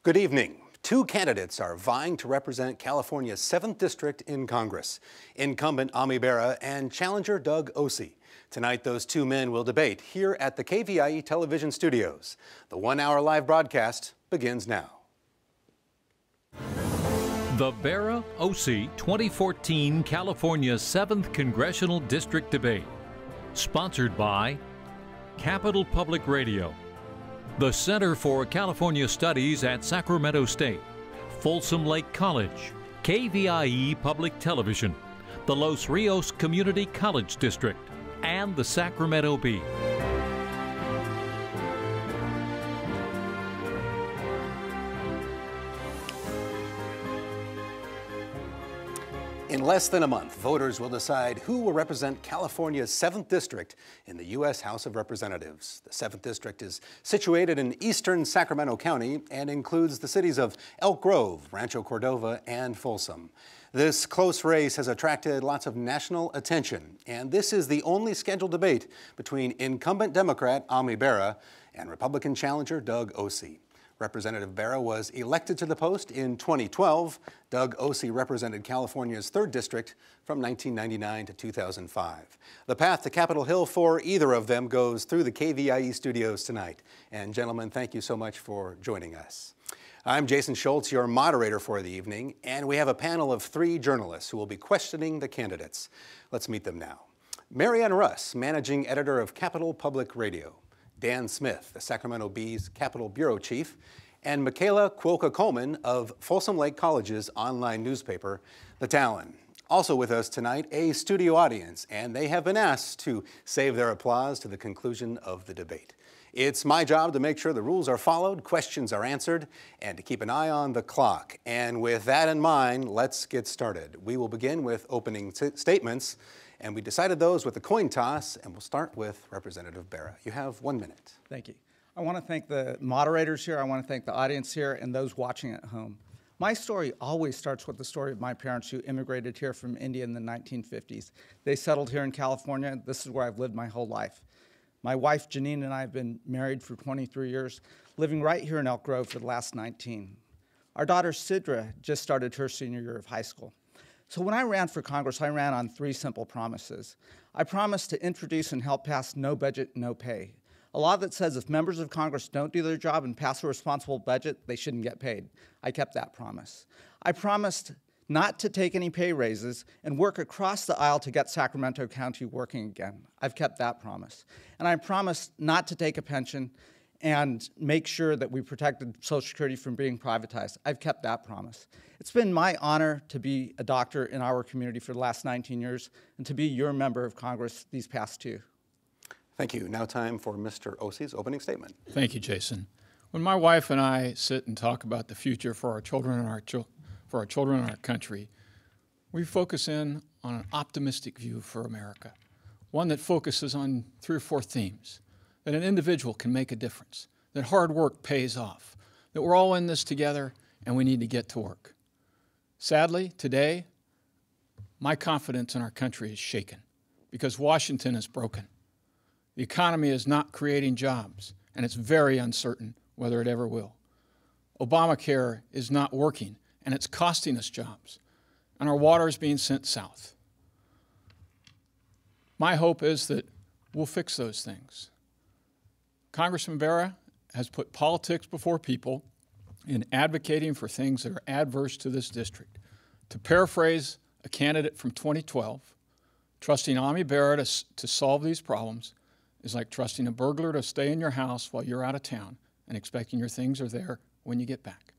Good evening. Two candidates are vying to represent California's 7th District in Congress, incumbent Bera and challenger Doug Ose. Tonight, those two men will debate here at the KVIE television studios. The one-hour live broadcast begins now. The Bera-Ose 2014 California 7th Congressional District Debate, sponsored by Capital Public Radio, the Center for California Studies at Sacramento State, Folsom Lake College, KVIE Public Television, the Los Rios Community College District, and the Sacramento Bee. In less than a month, voters will decide who will represent California's 7th District in the U.S. House of Representatives. The 7th District is situated in eastern Sacramento County and includes the cities of Elk Grove, Rancho Cordova, and Folsom. This close race has attracted lots of national attention, and this is the only scheduled debate between incumbent Democrat Bera and Republican challenger Doug Ose. Representative Bera was elected to the post in 2012. Doug Ose represented California's 3rd District from 1999 to 2005. The path to Capitol Hill for either of them goes through the KVIE studios tonight. And gentlemen, thank you so much for joining us. I'm Jason Schultz, your moderator for the evening, and we have a panel of 3 journalists who will be questioning the candidates. Let's meet them now. Marianne Russ, managing editor of Capital Public Radio. Dan Smith, the Sacramento Bee's Capitol Bureau Chief, and Michaela Cuoca-Coleman of Folsom Lake College's online newspaper, The Talon. Also with us tonight, a studio audience, and they have been asked to save their applause to the conclusion of the debate. It's my job to make sure the rules are followed, questions are answered, and to keep an eye on the clock. And with that in mind, let's get started. We will begin with opening statements. And we decided those with a coin toss, and we'll start with Representative Bera. You have 1 minute. Thank you. I want to thank the moderators here. I want to thank the audience here and those watching at home. My story always starts with the story of my parents who immigrated here from India in the 1950s. They settled here in California. This is where I've lived my whole life. My wife, Janine, and I have been married for 23 years, living right here in Elk Grove for the last 19. Our daughter, Sidra, just started her senior year of high school. So when I ran for Congress, I ran on 3 simple promises. I promised to introduce and help pass no budget, no pay. A law that says if members of Congress don't do their job and pass a responsible budget, they shouldn't get paid. I kept that promise. I promised not to take any pay raises and work across the aisle to get Sacramento County working again. I've kept that promise. And I promised not to take a pension and make sure that we protected Social Security from being privatized. I've kept that promise. It's been my honor to be a doctor in our community for the last 19 years and to be your member of Congress these past 2. Thank you. Now time for Mr. Ose's opening statement. Thank you, Jason. When my wife and I sit and talk about the future for our children and our country, we focus in on an optimistic view for America, one that focuses on 3 or 4 themes: that an individual can make a difference, that hard work pays off, that we're all in this together and we need to get to work. Sadly, today, my confidence in our country is shaken because Washington is broken. The economy is not creating jobs, and it's very uncertain whether it ever will. Obamacare is not working, and it's costing us jobs, and our water is being sent south. My hope is that we'll fix those things. Congressman Bera has put politics before people in advocating for things that are adverse to this district. To paraphrase a candidate from 2012, trusting Bera to solve these problems is like trusting a burglar to stay in your house while you're out of town and expecting your things are there when you get back.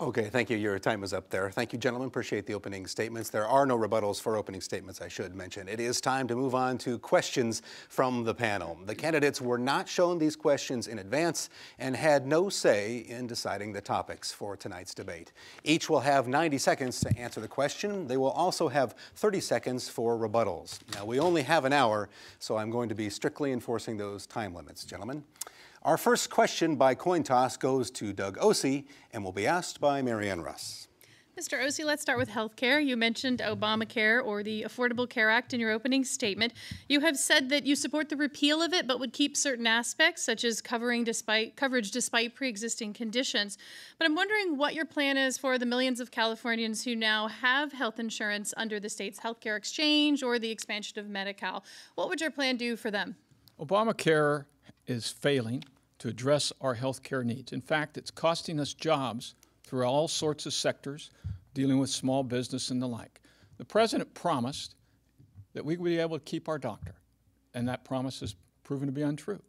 Okay, thank you. Your time is up there. Thank you, gentlemen. Appreciate the opening statements. There are no rebuttals for opening statements, I should mention. It is time to move on to questions from the panel. The candidates were not shown these questions in advance and had no say in deciding the topics for tonight's debate. Each will have 90 seconds to answer the question. They will also have 30 seconds for rebuttals. Now, we only have an hour, so I'm going to be strictly enforcing those time limits, gentlemen. Our first question by coin toss goes to Doug Ose and will be asked by Marianne Russ. Mr. Ossie, let's start with health care. You mentioned Obamacare, or the Affordable Care Act, in your opening statement. You have said that you support the repeal of it, but would keep certain aspects, such as coverage despite pre-existing conditions. But I'm wondering what your plan is for the millions of Californians who now have health insurance under the state's health care exchange or the expansion of Medi-Cal. What would your plan do for them? Obamacare is failing to address our health care needs. In fact, it's costing us jobs through all sorts of sectors, dealing with small business and the like. The president promised that we would be able to keep our doctor, and that promise has proven to be untrue.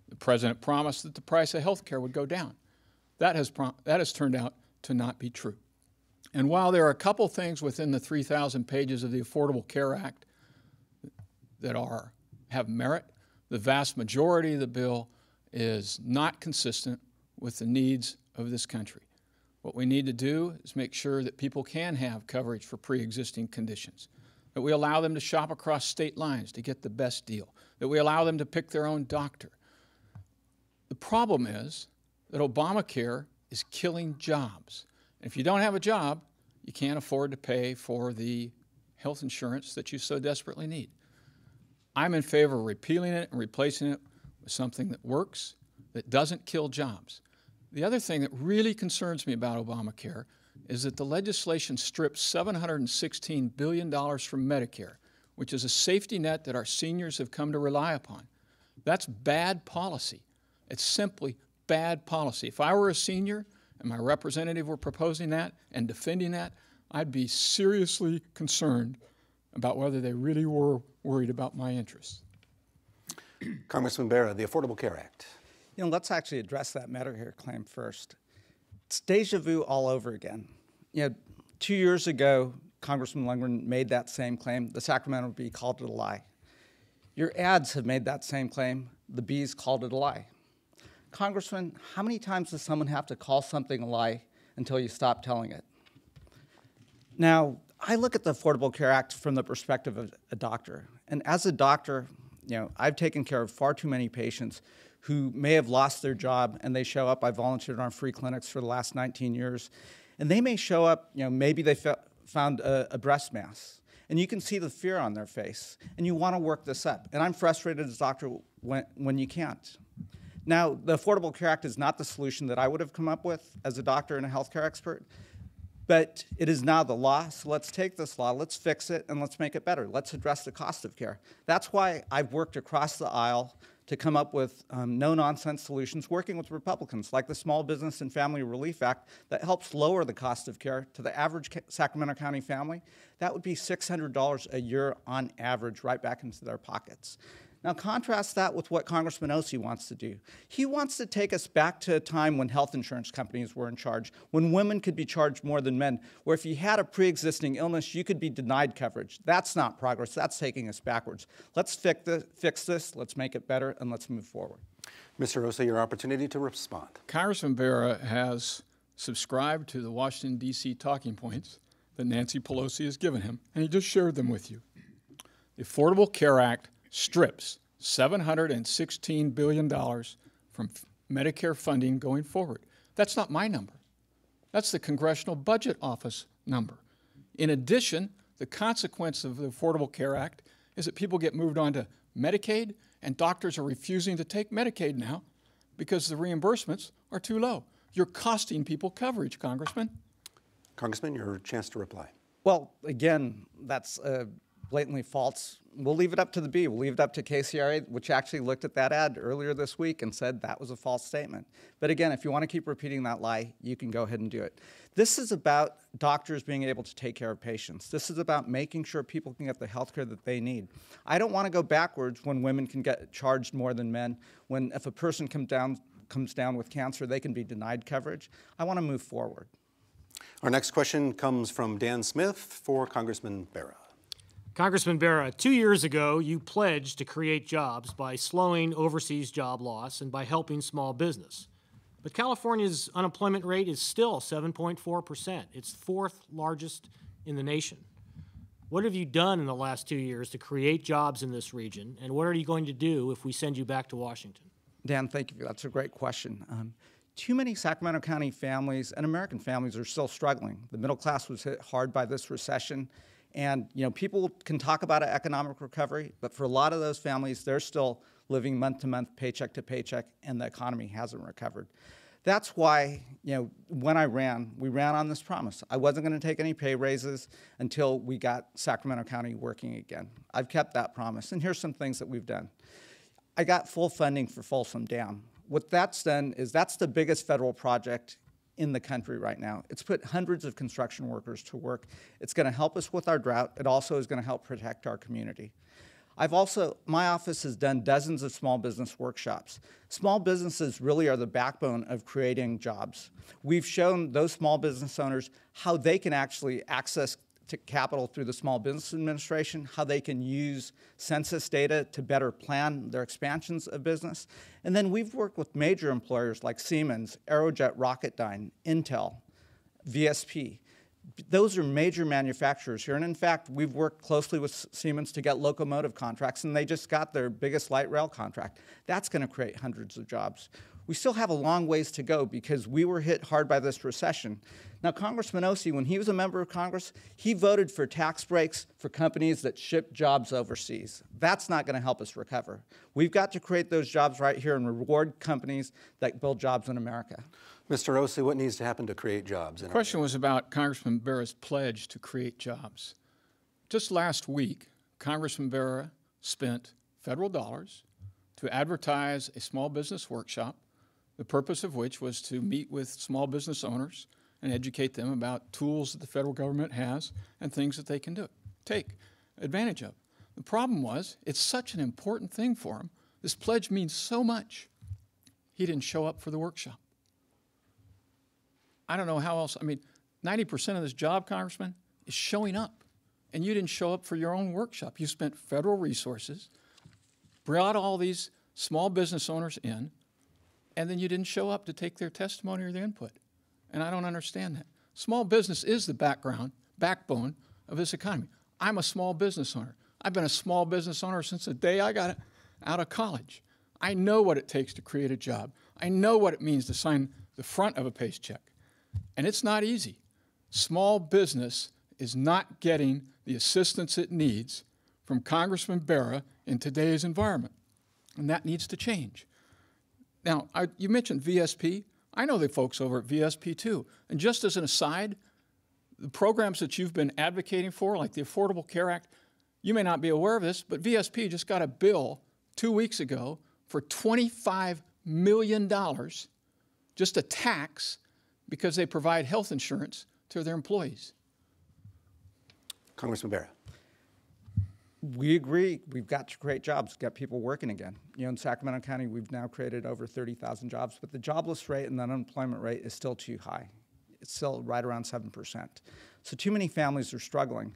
The president promised that the price of health care would go down. That has turned out to not be true. And while there are a couple things within the 3,000 pages of the Affordable Care Act that have merit, the vast majority of the bill is not consistent with the needs of this country. What we need to do is make sure that people can have coverage for pre-existing conditions, that we allow them to shop across state lines to get the best deal, that we allow them to pick their own doctor. The problem is that Obamacare is killing jobs. And if you don't have a job, you can't afford to pay for the health insurance that you so desperately need. I'm in favor of repealing it and replacing it with something that works, that doesn't kill jobs. The other thing that really concerns me about Obamacare is that the legislation strips $716 billion from Medicare, which is a safety net that our seniors have come to rely upon. That's bad policy. It's simply bad policy. If I were a senior and my representative were proposing that and defending that, I'd be seriously concerned about whether they really were worried about my interests. Congressman Bera, the Affordable Care Act. You know, let's actually address that Medicare claim first. It's deja vu all over again. You know, 2 years ago, Congressman Lundgren made that same claim. The Sacramento Bee called it a lie. Your ads have made that same claim. The Bees called it a lie. Congressman, how many times does someone have to call something a lie until you stop telling it? Now, I look at the Affordable Care Act from the perspective of a doctor. And as a doctor, you know, I've taken care of far too many patients who may have lost their job and they show up. I volunteered on free clinics for the last 19 years. And they may show up, you know, maybe they found a breast mass. And you can see the fear on their face. And you want to work this up. And I'm frustrated as a doctor when you can't. Now, the Affordable Care Act is not the solution that I would have come up with as a doctor and a healthcare expert. But it is now the law, so let's take this law, let's fix it, and let's make it better. Let's address the cost of care. That's why I've worked across the aisle to come up with no-nonsense solutions, working with Republicans, like the Small Business and Family Relief Act that helps lower the cost of care to the average Sacramento County family. That would be $600 a year on average right back into their pockets. Now contrast that with what Congressman Ossie wants to do. He wants to take us back to a time when health insurance companies were in charge, when women could be charged more than men, where if you had a pre-existing illness, you could be denied coverage. That's not progress. That's taking us backwards. Let's fix this, let's make it better, and let's move forward. Mr. Ossie, your opportunity to respond. Congressman Bera has subscribed to the Washington, D.C. talking points that Nancy Pelosi has given him, and he just shared them with you. The Affordable Care Act strips $716 billion from Medicare funding going forward. That's not my number. That's the Congressional Budget Office number. In addition, the consequence of the Affordable Care Act is that people get moved on to Medicaid, and doctors are refusing to take Medicaid now because the reimbursements are too low. You're costing people coverage, Congressman. Congressman, your chance to reply. Well, again, that's blatantly false. We'll leave it up to the Bee. We'll leave it up to KCRA, which actually looked at that ad earlier this week and said that was a false statement. But again, if you want to keep repeating that lie, you can go ahead and do it. This is about doctors being able to take care of patients. This is about making sure people can get the health care that they need. I don't want to go backwards when women can get charged more than men, when if a person comes down with cancer, they can be denied coverage. I want to move forward. Our next question comes from Dan Smith for Congressman Bera. Congressman Bera, 2 years ago, you pledged to create jobs by slowing overseas job loss and by helping small business. But California's unemployment rate is still 7.4%. It's fourth largest in the nation. What have you done in the last 2 years to create jobs in this region, and what are you going to do if we send you back to Washington? Dan, thank you. That's a great question. too many Sacramento County families and American families are still struggling. The middle class was hit hard by this recession. And people can talk about an economic recovery, but for a lot of those families, they're still living month to month, paycheck to paycheck, and the economy hasn't recovered. That's why, when we ran on this promise. I wasn't going to take any pay raises until we got Sacramento County working again. I've kept that promise, and here's some things that we've done. I got full funding for Folsom Dam. What that's done is that's the biggest federal project in the country right now. It's put hundreds of construction workers to work. It's going to help us with our drought. It also is going to help protect our community. My office has done dozens of small business workshops. Small businesses really are the backbone of creating jobs. We've shown those small business owners how they can actually access to capital through the Small Business Administration, how they can use census data to better plan their expansions of business. And then we've worked with major employers like Siemens, Aerojet Rocketdyne, Intel, VSP. Those are major manufacturers here. And in fact, we've worked closely with Siemens to get locomotive contracts, and they just got their biggest light rail contract. That's going to create hundreds of jobs. We still have a long ways to go because we were hit hard by this recession. Now, Congressman Ossie, when he was a member of Congress, he voted for tax breaks for companies that ship jobs overseas. That's not going to help us recover. We've got to create those jobs right here and reward companies that build jobs in America. Mr. Ossie, what needs to happen to create jobs? The question was about Congressman Bera's pledge to create jobs. Just last week, Congressman Bera spent federal dollars to advertise a small business workshop, the purpose of which was to meet with small business owners and educate them about tools that the federal government has and things that they can take advantage of. The problem was, it's such an important thing for him. This pledge means so much. He didn't show up for the workshop. I don't know how else. 90% of this job, Congressman, is showing up. And you didn't show up for your own workshop. You spent federal resources, brought all these small business owners in, and then you didn't show up to take their testimony or their input. And I don't understand that. Small business is the backbone of this economy. I'm a small business owner. I've been a small business owner since the day I got out of college. I know what it takes to create a job. I know what it means to sign the front of a paycheck. And it's not easy. Small business is not getting the assistance it needs from Congressman Bera in today's environment. And that needs to change. Now, you mentioned VSP. I know the folks over at VSP too. And just as an aside, the programs that you've been advocating for, like the Affordable Care Act, you may not be aware of this, but VSP just got a bill 2 weeks ago for $25 million, just a tax, because they provide health insurance to their employees. Congressman Bera. We agree. We've got to create jobs, get people working again. In Sacramento County, we've now created over 30,000 jobs, but the jobless rate and the unemployment rate is still too high. It's still right around 7%. So too many families are struggling.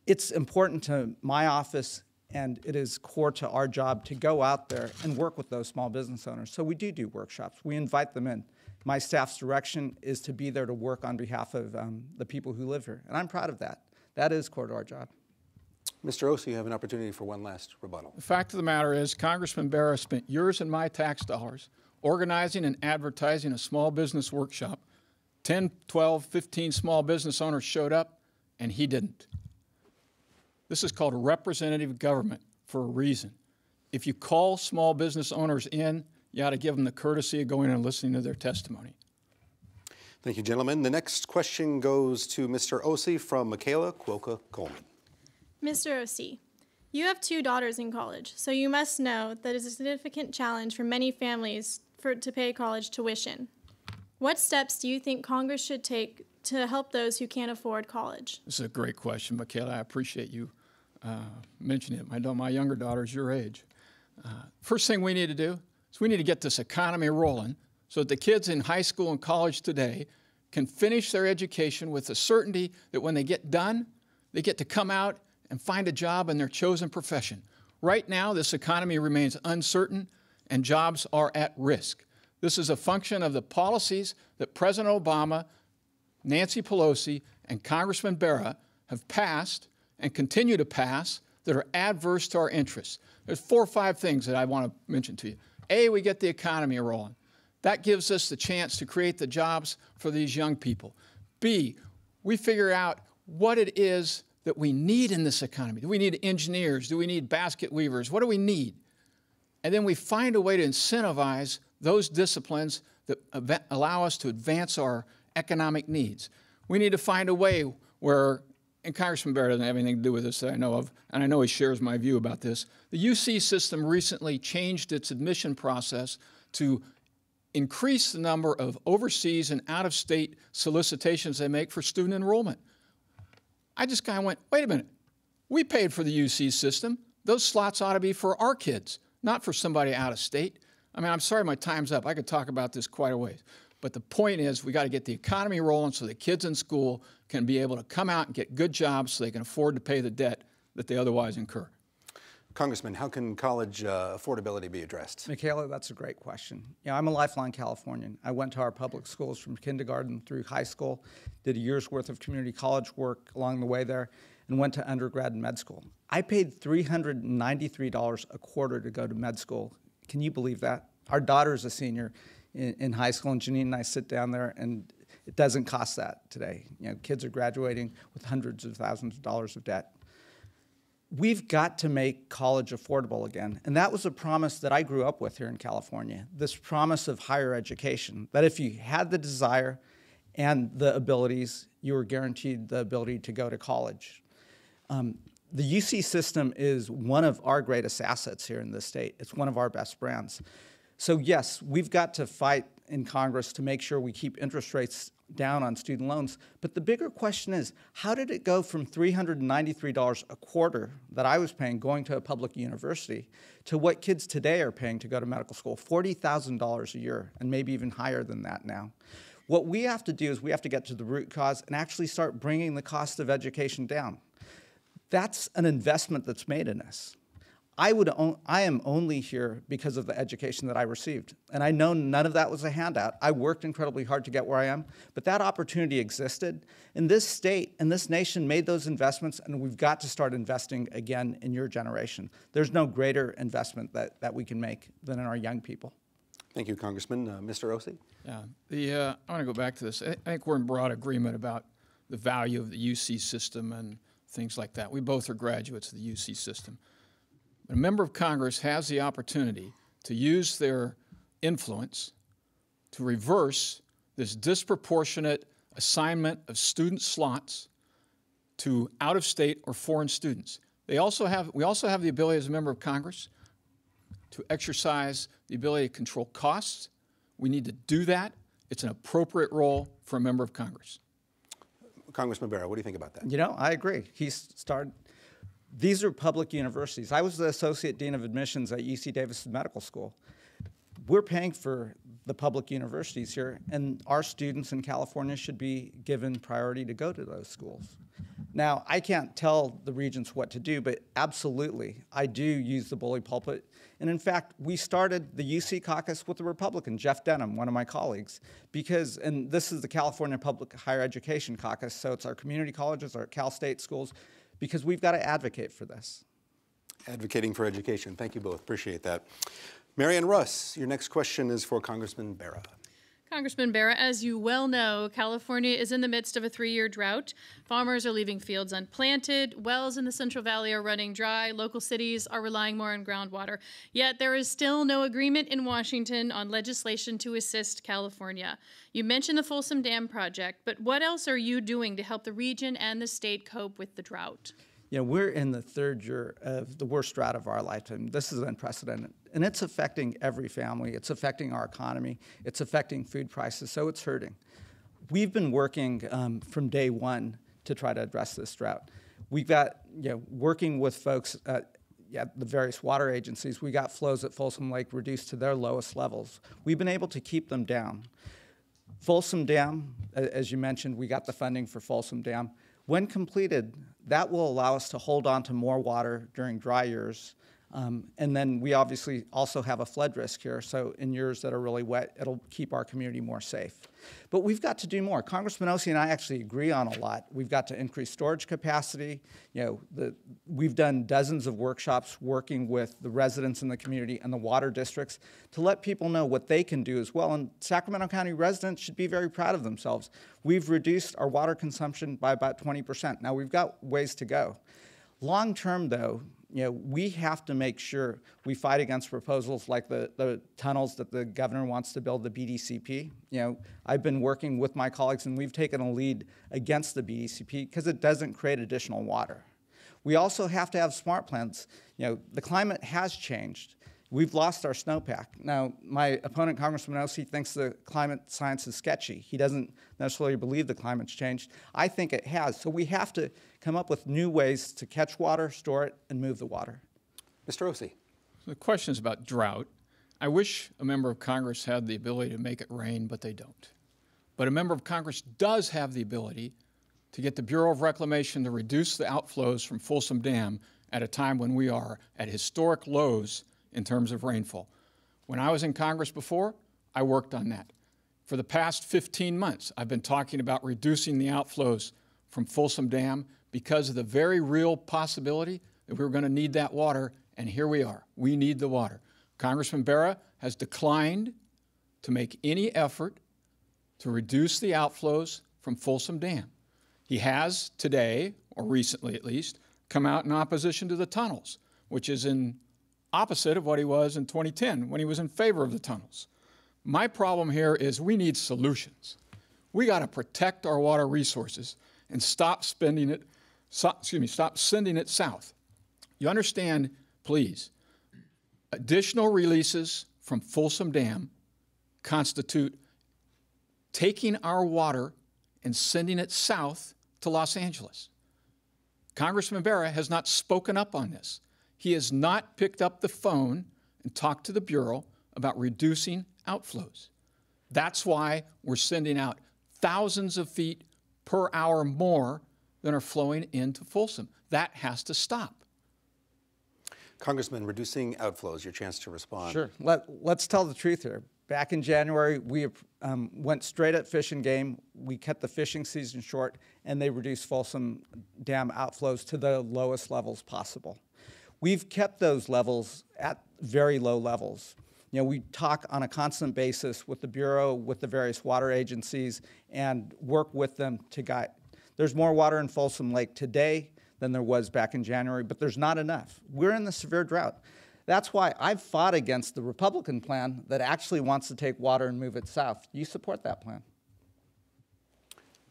It's important to my office, and it is core to our job to go out there and work with those small business owners. So we do workshops. We invite them in. My staff's direction is to be there to work on behalf of the people who live here, and I'm proud of that. That is core to our job. Mr. Ossie, you have an opportunity for one last rebuttal. The fact of the matter is, Congressman Bera spent yours and my tax dollars organizing and advertising a small business workshop. 10, 12, 15 small business owners showed up, and he didn't. This is called a representative government for a reason. If you call small business owners in, you ought to give them the courtesy of going and listening to their testimony. Thank you, gentlemen. The next question goes to Mr. Ossie from Michaela Quokka Coleman. Mr. Ossie, you have 2 daughters in college, so you must know that it's a significant challenge for many families to pay college tuition. What steps do you think Congress should take to help those who can't afford college? This is a great question, Michaela. I appreciate you mentioning it. My younger daughter's your age. First thing we need to do is we need to get this economy rolling so that the kids in high school and college today can finish their education with the certainty that when they get done, they get to come out and find a job in their chosen profession. Right now, this economy remains uncertain and jobs are at risk. This is a function of the policies that President Obama, Nancy Pelosi, and Congressman Bera have passed and continue to pass that are adverse to our interests. There's 4 or 5 things that I want to mention to you. A, we get the economy rolling. That gives us the chance to create the jobs for these young people. B, we figure out what it is that we need in this economy. Do we need engineers? Do we need basket weavers? What do we need? And then we find a way to incentivize those disciplines that allow us to advance our economic needs. We need to find a way where, and Congressman Bera doesn't have anything to do with this that I know of, and I know he shares my view about this. The UC system recently changed its admission process to increase the number of overseas and out-of-state solicitations they make for student enrollment. I just kind of went, wait a minute, we paid for the UC system. Those slots ought to be for our kids, not for somebody out of state. I mean, I'm sorry my time's up. I could talk about this quite a ways. But the point is we got to get the economy rolling so the kids in school can be able to come out and get good jobs so they can afford to pay the debt that they otherwise incur. Congressman, how can college affordability be addressed? Michaela, that's a great question. I'm a lifelong Californian. I went to our public schools from kindergarten through high school, did a year's worth of community college work along the way there, and went to undergrad and med school. I paid $393 a quarter to go to med school. Can you believe that? Our daughter's a senior in high school, and Janine and I sit down there, and it doesn't cost that today. Kids are graduating with hundreds of thousands of dollars of debt. We've got to make college affordable again, and that was a promise that I grew up with here in California, this promise of higher education, that if you had the desire and the abilities, you were guaranteed the ability to go to college. The UC system is one of our greatest assets here in this state. It's one of our best brands. So yes, we've got to fight in Congress to make sure we keep interest rates down on student loans. But the bigger question is, how did it go from $393 a quarter that I was paying going to a public university to what kids today are paying to go to medical school, $40,000 a year, and maybe even higher than that now? What we have to do is we have to get to the root cause and actually start bringing the cost of education down. That's an investment that's made in us. I am only here because of the education that I received. And I know none of that was a handout. I worked incredibly hard to get where I am, but that opportunity existed. And this state and this nation made those investments, and we've got to start investing again in your generation. There's no greater investment that we can make than in our young people. Thank you, Congressman. Mr. Ossie? Yeah, I want to go back to this. I think we're in broad agreement about the value of the UC system and things like that. We both are graduates of the UC system. But a member of Congress has the opportunity to use their influence to reverse this disproportionate assignment of student slots to out-of-state or foreign students. We also have the ability as a member of Congress to exercise the ability to control costs. We need to do that. It's an appropriate role for a member of Congress. Congressman Bera, what do you think about that? I agree. These are public universities. I was the Associate Dean of Admissions at UC Davis Medical School. We're paying for the public universities here, and our students in California should be given priority to go to those schools. Now, I can't tell the regents what to do, but absolutely, I do use the bully pulpit. And in fact, we started the UC caucus with a Republican, Jeff Denham, one of my colleagues, and this is the California Public Higher Education Caucus, so it's our community colleges, our Cal State schools, because we've got to advocate for this. Advocating for education. Thank you both. Appreciate that. Marianne Russ, your next question is for Congressman Bera. Congressman Bera, as you well know, California is in the midst of a 3-year drought. Farmers are leaving fields unplanted. Wells in the Central Valley are running dry. Local cities are relying more on groundwater. Yet there is still no agreement in Washington on legislation to assist California. You mentioned the Folsom Dam project, but what else are you doing to help the region and the state cope with the drought? We're in the 3rd year of the worst drought of our lifetime. This is unprecedented, and it's affecting every family. It's affecting our economy. It's affecting food prices, so it's hurting. We've been working from day one to try to address this drought. We've got, working with folks at the various water agencies, we got flows at Folsom Lake reduced to their lowest levels. We've been able to keep them down. Folsom Dam, as you mentioned, we got the funding for Folsom Dam. When completed, that will allow us to hold on to more water during dry years And then we obviously also have a flood risk here, so in years that are really wet, it'll keep our community more safe. But we've got to do more. Congressman Ossie and I actually agree on a lot. We've got to increase storage capacity. We've done dozens of workshops working with the residents in the community and the water districts to let people know what they can do as well. And Sacramento County residents should be very proud of themselves. We've reduced our water consumption by about 20%. Now, we've got ways to go. Long term, though, we have to make sure we fight against proposals like the tunnels that the governor wants to build, the BDCP. I've been working with my colleagues, and we've taken a lead against the BDCP because it doesn't create additional water. We also have to have smart plans. The climate has changed. We've lost our snowpack. Now, my opponent, Congressman Ossie, thinks the climate science is sketchy. He doesn't necessarily believe the climate's changed. I think it has. So we have to come up with new ways to catch water, store it, and move the water. Mr. Ossie. The question is about drought. I wish a member of Congress had the ability to make it rain, but they don't. But a member of Congress does have the ability to get the Bureau of Reclamation to reduce the outflows from Folsom Dam at a time when we are at historic lows in terms of rainfall. When I was in Congress before, I worked on that. For the past 15 months, I've been talking about reducing the outflows from Folsom Dam because of the very real possibility that we were going to need that water, and here we are. We need the water. Congressman Bera has declined to make any effort to reduce the outflows from Folsom Dam. He has today, or recently at least, come out in opposition to the tunnels, which is in opposite of what he was in 2010 when he was in favor of the tunnels. My problem here is we need solutions. We got to protect our water resources and stop sending it south. You understand, please, additional releases from Folsom Dam constitute taking our water and sending it south to Los Angeles. Congressman Bera has not spoken up on this. He has not picked up the phone and talked to the Bureau about reducing outflows. That's why we're sending out thousands of feet per hour more than are flowing into Folsom. That has to stop. Congressman, reducing outflows, your chance to respond. Sure. Let's tell the truth here. Back in January, we went straight at Fish and Game. We kept the fishing season short, and they reduced Folsom Dam outflows to the lowest levels possible. We've kept those levels at very low levels. We talk on a constant basis with the Bureau, with the various water agencies, and work with them to guide. There's more water in Folsom Lake today than there was back in January, but there's not enough. We're in the severe drought. That's why I've fought against the Republican plan that actually wants to take water and move it south. You support that plan?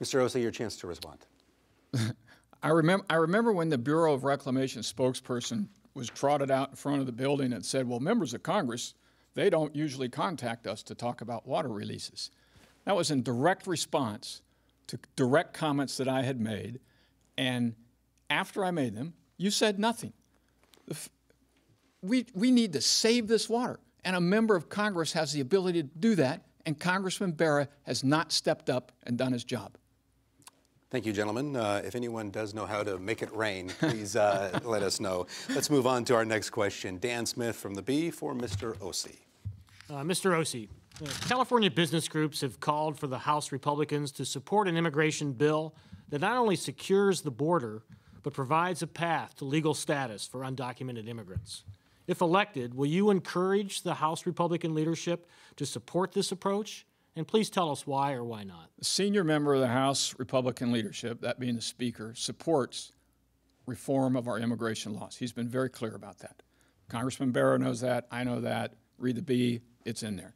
Mr. Ossie, your chance to respond. I remember when the Bureau of Reclamation spokesperson was trotted out in front of the building and said, well, members of Congress, they don't usually contact us to talk about water releases. That was in direct response to direct comments that I had made, and after I made them, you said nothing. We need to save this water, and a member of Congress has the ability to do that, and Congressman Bera has not stepped up and done his job. Thank you, gentlemen. If anyone does know how to make it rain, please let us know. Let's move on to our next question. Dan Smith from the Bee for Mr. Ossie. Mr. Ossie, California business groups have called for the House Republicans to support an immigration bill that not only secures the border, but provides a path to legal status for undocumented immigrants. If elected, will you encourage the House Republican leadership to support this approach? And please tell us why or why not. The senior member of the House Republican leadership, that being the Speaker, supports reform of our immigration laws. He's been very clear about that. Congressman Bera knows that. I know that. Read the Bee. It's in there.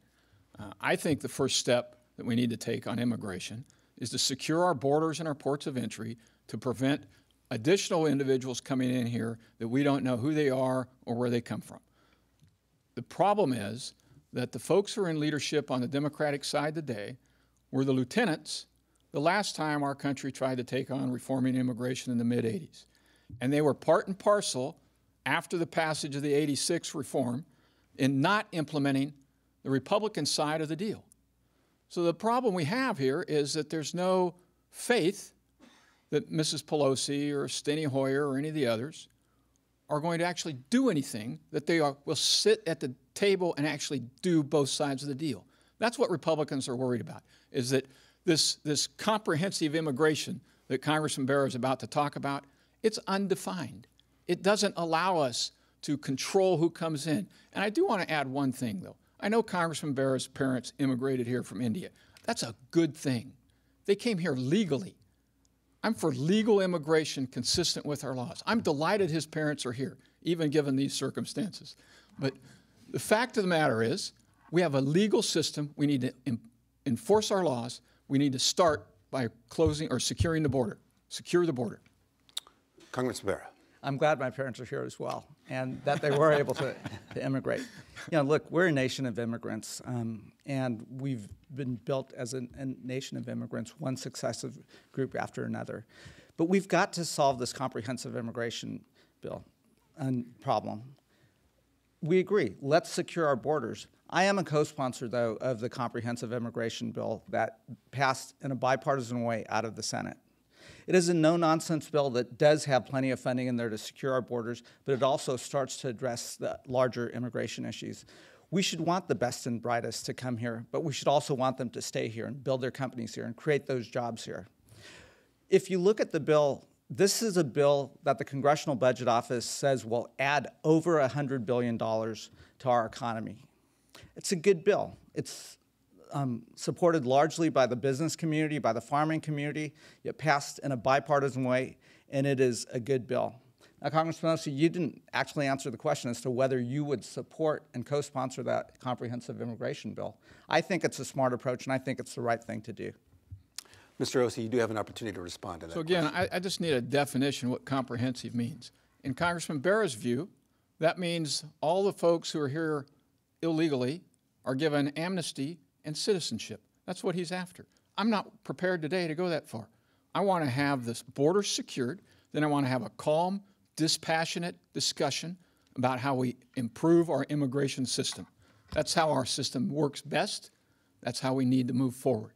I think the first step that we need to take on immigration is to secure our borders and our ports of entry to prevent additional individuals coming in here that we don't know who they are or where they come from. The problem is that the folks who are in leadership on the Democratic side today were the lieutenants the last time our country tried to take on reforming immigration in the mid-'80s. And they were part and parcel, after the passage of the '86 reform, in not implementing the Republican side of the deal. So the problem we have here is that there's no faith that Mrs. Pelosi or Steny Hoyer or any of the others are going to actually do anything, that they will sit at the table and actually do both sides of the deal. That's what Republicans are worried about, is that this comprehensive immigration that Congressman Bera is about to talk about, it's undefined. It doesn't allow us to control who comes in. And I do want to add one thing, though. I know Congressman Bera's parents immigrated here from India. That's a good thing. They came here legally. I'm for legal immigration consistent with our laws. I'm delighted his parents are here, even given these circumstances. But the fact of the matter is, we have a legal system. We need to enforce our laws. We need to start by closing or securing the border. Secure the border. Congressman Bera. I'm glad my parents are here as well, and that they were able to immigrate. You know, look, we're a nation of immigrants, and we've been built as a nation of immigrants, one successive group after another. But we've got to solve this comprehensive immigration bill and problem. We agree. Let's secure our borders. I am a co-sponsor, though, of the comprehensive immigration bill that passed in a bipartisan way out of the Senate. It is a no-nonsense bill that does have plenty of funding in there to secure our borders, but it also starts to address the larger immigration issues. We should want the best and brightest to come here, but we should also want them to stay here and build their companies here and create those jobs here. If you look at the bill, this is a bill that the Congressional Budget Office says will add over $100 billion to our economy. It's a good bill. It's supported largely by the business community, by the farming community. It passed in a bipartisan way, and it is a good bill. Now, Congressman Ossie, you didn't actually answer the question as to whether you would support and co-sponsor that comprehensive immigration bill. I think it's a smart approach, and I think it's the right thing to do. Mr. Ossie, you do have an opportunity to respond to that. So again, I just need a definition of what comprehensive means. In Congressman Bera's view, that means all the folks who are here illegally are given amnesty and citizenship. That's what he's after. I'm not prepared today to go that far. I want to have this border secured. Then I want to have a calm, dispassionate discussion about how we improve our immigration system. That's how our system works best. That's how we need to move forward.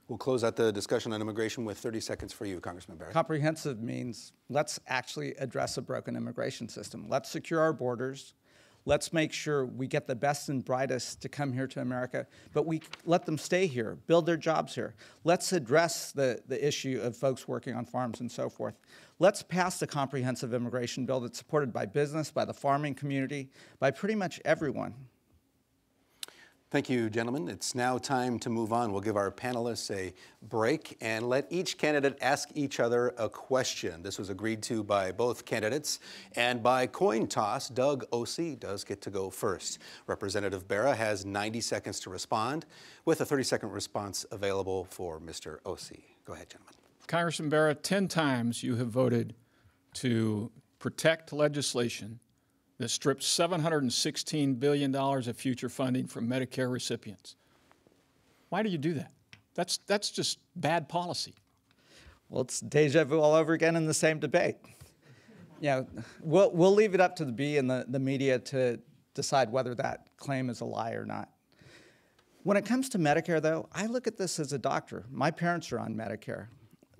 We'll close out the discussion on immigration with 30 seconds for you, Congressman Bera. Comprehensive means let's actually address a broken immigration system. Let's secure our borders. Let's make sure we get the best and brightest to come here to America, but we let them stay here, build their jobs here. Let's address the issue of folks working on farms and so forth. Let's pass the comprehensive immigration bill that's supported by business, by the farming community, by pretty much everyone. Thank you, gentlemen. It's now time to move on. We'll give our panelists a break and let each candidate ask each other a question. This was agreed to by both candidates, and by coin toss, Doug Ossie does get to go first. Representative Bera has 90 seconds to respond, with a 30-second response available for Mr. Ossie. Go ahead, gentlemen. Congressman Bera, 10 times you have voted to protect legislation that strips $716 billion of future funding from Medicare recipients. Why do you do that? That's just bad policy. Well, it's deja vu all over again in the same debate. You know, we'll leave it up to the B and the media to decide whether that claim is a lie or not. When it comes to Medicare, though, I look at this as a doctor. My parents are on Medicare.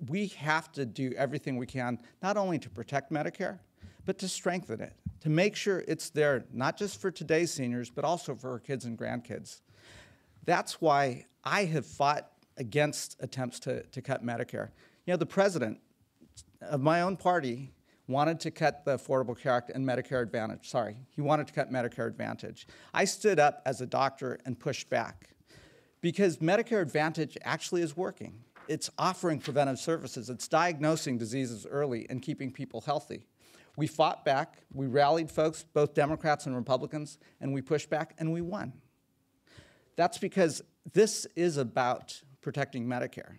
We have to do everything we can, not only to protect Medicare, but to strengthen it, to make sure it's there, not just for today's seniors, but also for our kids and grandkids. That's why I have fought against attempts to cut Medicare. You know, the president of my own party wanted to cut the Affordable Care Act and Medicare Advantage. Sorry, he wanted to cut Medicare Advantage. I stood up as a doctor and pushed back because Medicare Advantage actually is working. It's offering preventive services. It's diagnosing diseases early and keeping people healthy. We fought back, we rallied folks, both Democrats and Republicans, and we pushed back, and we won. That's because this is about protecting Medicare.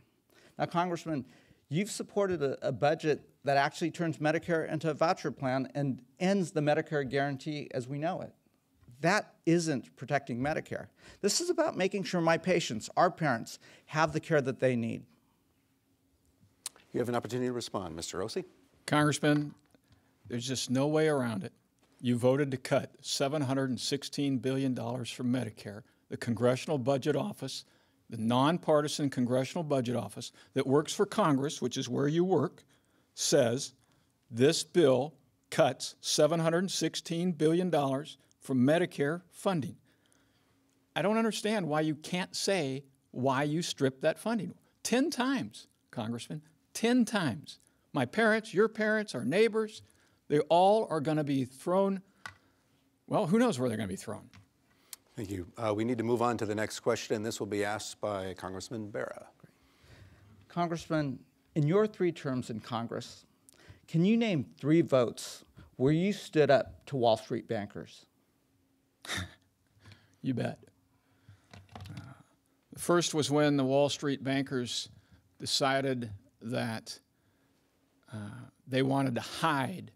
Now, Congressman, you've supported a budget that actually turns Medicare into a voucher plan and ends the Medicare guarantee as we know it. That isn't protecting Medicare. This is about making sure my patients, our parents, have the care that they need. You have an opportunity to respond, Mr. Ossie. Congressman, there's just no way around it. You voted to cut $716 billion from Medicare. The Congressional Budget Office, the nonpartisan Congressional Budget Office that works for Congress, which is where you work, says this bill cuts $716 billion from Medicare funding. I don't understand why you can't say why you stripped that funding. 10 times, Congressman, 10 times. My parents, your parents, our neighbors, they all are going to be thrown. Well, who knows where they're going to be thrown. Thank you. We need to move on to the next question, and this will be asked by Congressman Bera. Congressman, in your 3 terms in Congress, can you name 3 votes where you stood up to Wall Street bankers? You bet. The first was when the Wall Street bankers decided that they wanted to hide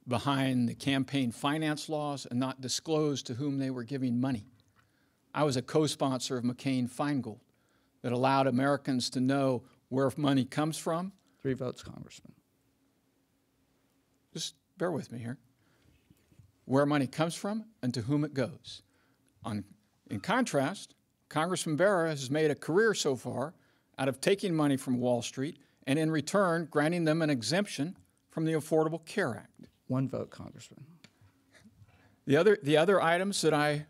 behind the campaign finance laws and not disclose to whom they were giving money. I was a co-sponsor of McCain-Feingold that allowed Americans to know where money comes from. 3 votes, Congressman. Just bear with me here. Where money comes from and to whom it goes. In contrast, Congressman Bera has made a career so far out of taking money from Wall Street and in return granting them an exemption from the Affordable Care Act. 1 vote, Congressman. The other items that I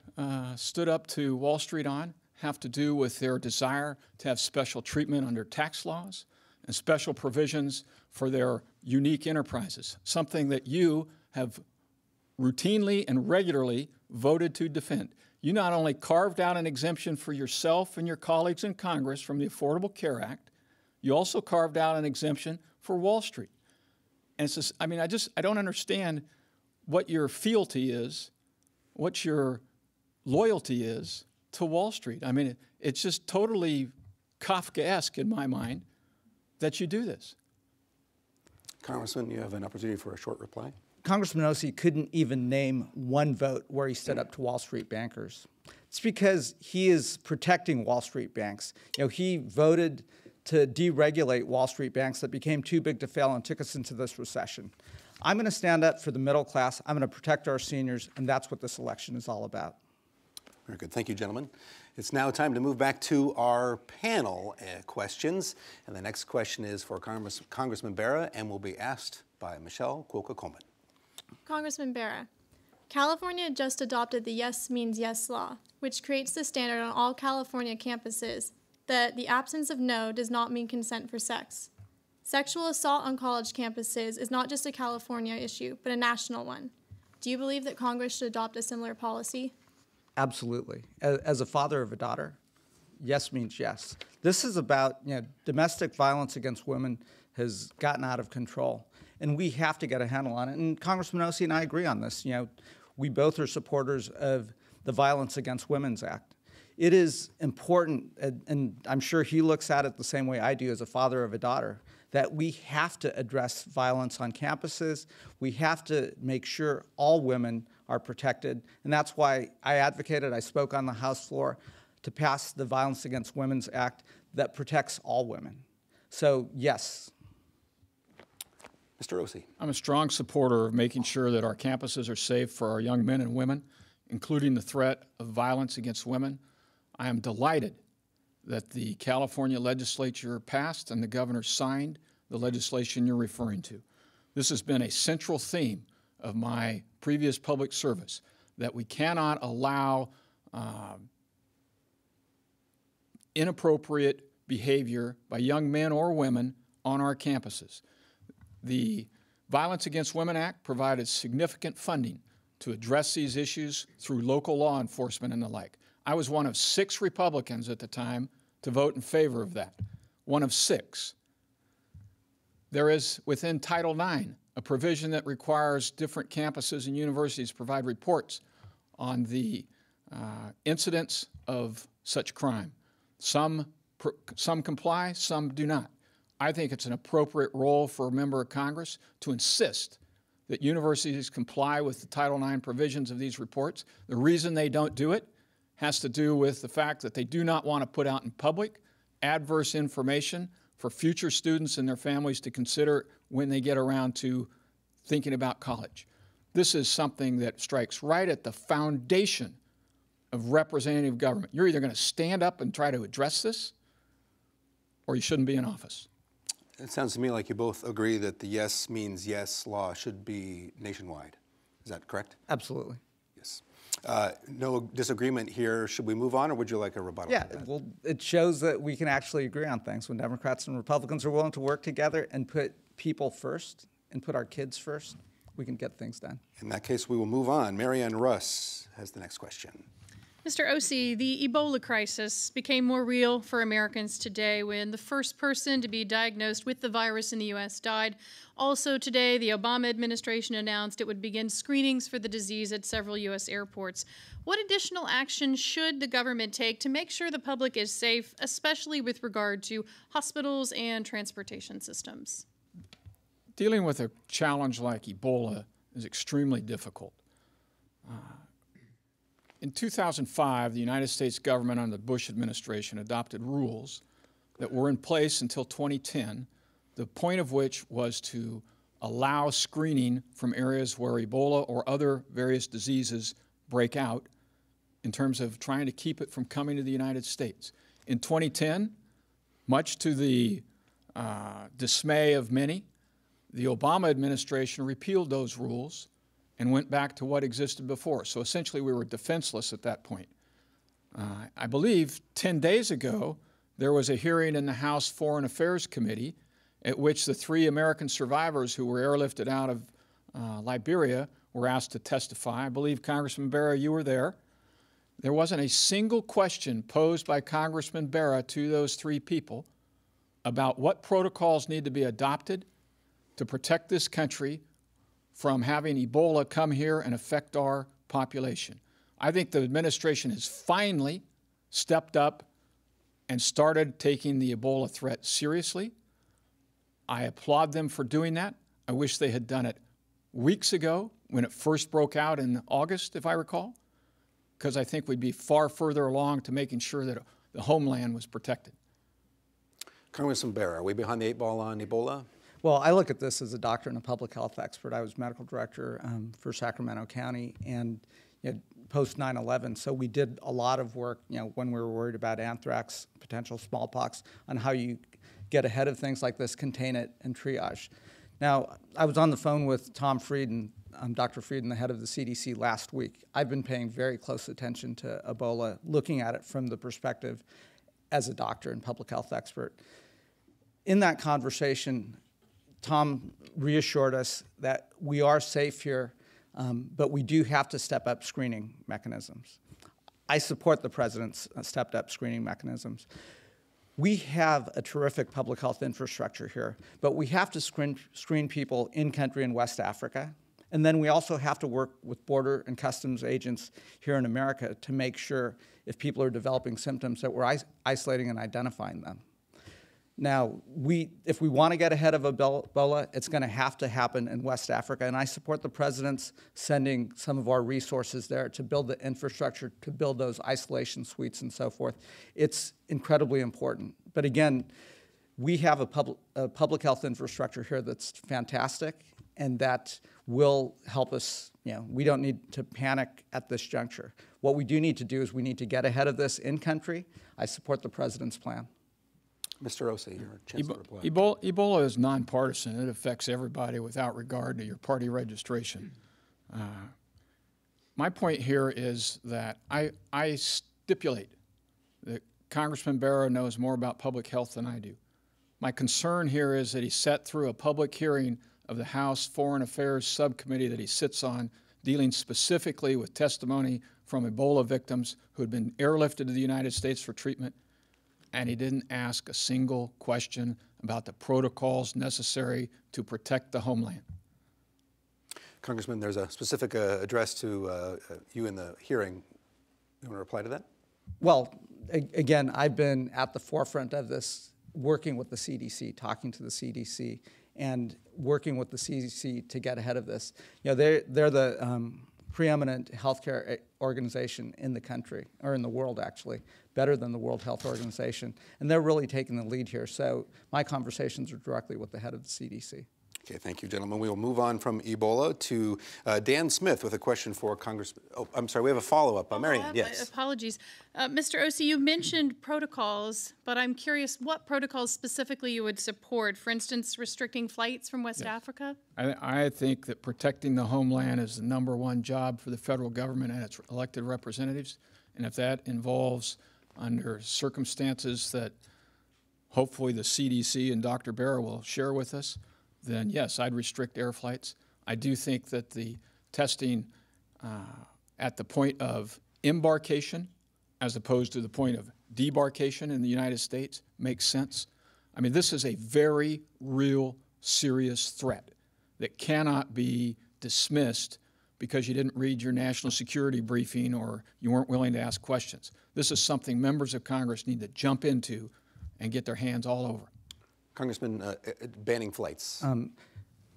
stood up to Wall Street on have to do with their desire to have special treatment under tax laws and special provisions for their unique enterprises, something that you have routinely and regularly voted to defend. You not only carved out an exemption for yourself and your colleagues in Congress from the Affordable Care Act, you also carved out an exemption for Wall Street. And it's just, I mean, I don't understand what your fealty is, what your loyalty is to Wall Street. I mean, it's just totally Kafkaesque in my mind that you do this. Congressman, you have an opportunity for a short reply. Congressman Ossie couldn't even name 1 vote where he stood up to Wall Street bankers. It's because he is protecting Wall Street banks. You know, he voted to deregulate Wall Street banks that became too big to fail and took us into this recession. I'm going to stand up for the middle class. I'm going to protect our seniors, and that's what this election is all about. Very good. Thank you, gentlemen. It's now time to move back to our panel questions. And the next question is for Congressman Bera and will be asked by Michelle Quokka-Coleman. Congressman Bera, California just adopted the Yes Means Yes law, which creates the standard on all California campuses that the absence of no does not mean consent for sex. Sexual assault on college campuses is not just a California issue, but a national one. Do you believe that Congress should adopt a similar policy? Absolutely. As a father of a daughter, yes means yes. This is about, domestic violence against women has gotten out of control, and we have to get a handle on it. And Congressman Ossie and I agree on this. We both are supporters of the Violence Against Women's Act. It is important, and I'm sure he looks at it the same way I do as a father of a daughter, that we have to address violence on campuses. We have to make sure all women are protected. And that's why I spoke on the House floor to pass the Violence Against Women's Act that protects all women. So, yes. Mr. Ossie. I'm a strong supporter of making sure that our campuses are safe for our young men and women, including the threat of violence against women. I am delighted that the California legislature passed and the governor signed the legislation you're referring to. This has been a central theme of my previous public service, that we cannot allow inappropriate behavior by young men or women on our campuses. The Violence Against Women Act provided significant funding to address these issues through local law enforcement and the like. I was one of 6 Republicans at the time to vote in favor of that, one of 6. There is, within Title IX, a provision that requires different campuses and universities provide reports on the incidents of such crime. Some comply, some do not. I think it's an appropriate role for a member of Congress to insist that universities comply with the Title IX provisions of these reports. The reason they don't do it has to do with the fact that they do not want to put out in public adverse information for future students and their families to consider when they get around to thinking about college. This is something that strikes right at the foundation of representative government. You're either going to stand up and try to address this, or you shouldn't be in office. It sounds to me like you both agree that the yes means yes law should be nationwide. Is that correct? Absolutely. Yes. No disagreement here. Should we move on, or would you like a rebuttal? Yeah, well, it shows that we can actually agree on things when Democrats and Republicans are willing to work together and put people first and put our kids first. We can get things done. In that case, we will move on. Marianne Russ has the next question. Mr. Ossie, the Ebola crisis became more real for Americans today when the first person to be diagnosed with the virus in the U.S. died. Also today, the Obama administration announced it would begin screenings for the disease at several U.S. airports. What additional action should the government take to make sure the public is safe, especially with regard to hospitals and transportation systems? Dealing with a challenge like Ebola is extremely difficult. In 2005, the United States government under the Bush administration adopted rules that were in place until 2010, the point of which was to allow screening from areas where Ebola or other various diseases break out in terms of trying to keep it from coming to the United States. In 2010, much to the dismay of many, the Obama administration repealed those rules and went back to what existed before. So essentially we were defenseless at that point. I believe 10 days ago, there was a hearing in the House Foreign Affairs Committee at which the 3 American survivors who were airlifted out of Liberia were asked to testify. I believe, Congressman Bera, you were there. There wasn't a single question posed by Congressman Bera to those 3 people about what protocols need to be adopted to protect this country from having Ebola come here and affect our population. I think the administration has finally stepped up and started taking the Ebola threat seriously. I applaud them for doing that. I wish they had done it weeks ago when it first broke out in August, if I recall, because I think we'd be far further along to making sure that the homeland was protected. Congressman Bera, are we behind the 8 ball on Ebola? Well, I look at this as a doctor and a public health expert. I was medical director for Sacramento County and post 9/11. So we did a lot of work, when we were worried about anthrax, potential smallpox, on how you get ahead of things like this, contain it, and triage. Now, I was on the phone with Tom Frieden, Dr. Frieden, the head of the CDC, last week. I've been paying very close attention to Ebola, looking at it from the perspective as a doctor and public health expert. In that conversation, Tom reassured us that we are safe here, but we do have to step up screening mechanisms. I support the president's stepped up screening mechanisms. We have a terrific public health infrastructure here, but we have to screen people in country in West Africa. And then we also have to work with border and customs agents here in America to make sure if people are developing symptoms that we're isolating and identifying them. Now, if we want to get ahead of Ebola, it's going to have to happen in West Africa, and I support the president's sending some of our resources there to build the infrastructure, to build those isolation suites and so forth. It's incredibly important. But again, we have a public health infrastructure here that's fantastic, and that will help us. We don't need to panic at this juncture. What we do need to do is we need to get ahead of this in country. I support the president's plan. Mr. Ossie, your chance to reply. Ebola is nonpartisan. It affects everybody without regard to your party registration. My point here is that I stipulate that Congressman Bera knows more about public health than I do. My concern here is that he sat through a public hearing of the House Foreign Affairs Subcommittee that he sits on, dealing specifically with testimony from Ebola victims who had been airlifted to the United States for treatment, and he didn't ask a single question about the protocols necessary to protect the homeland. Congressman, there's a specific address to you in the hearing. You want to reply to that? Well, again, I've been at the forefront of this, working with the CDC, talking to the CDC, and working with the CDC to get ahead of this. They're the preeminent healthcare organization in the country, or in the world actually, better than the World Health Organization. And they're really taking the lead here. So my conversations are directly with the head of the CDC. Okay, thank you, gentlemen. We will move on from Ebola to Dan Smith with a question for Congressman. Oh, I'm sorry, we have a follow-up. Marianne, yes. Apologies. Mr. Ossie, you mentioned protocols, but I'm curious what protocols specifically you would support. For instance, restricting flights from West Africa? I think that protecting the homeland is the #1 job for the federal government and its elected representatives. And if that involves, under circumstances that hopefully the CDC and Dr. Bera will share with us, then yes, I'd restrict air flights. I do think that the testing at the point of embarkation as opposed to the point of debarkation in the United States makes sense. I mean, this is a very real, serious threat that cannot be dismissed because you didn't read your national security briefing or you weren't willing to ask questions. This is something members of Congress need to jump into and get their hands all over. Congressman, banning flights.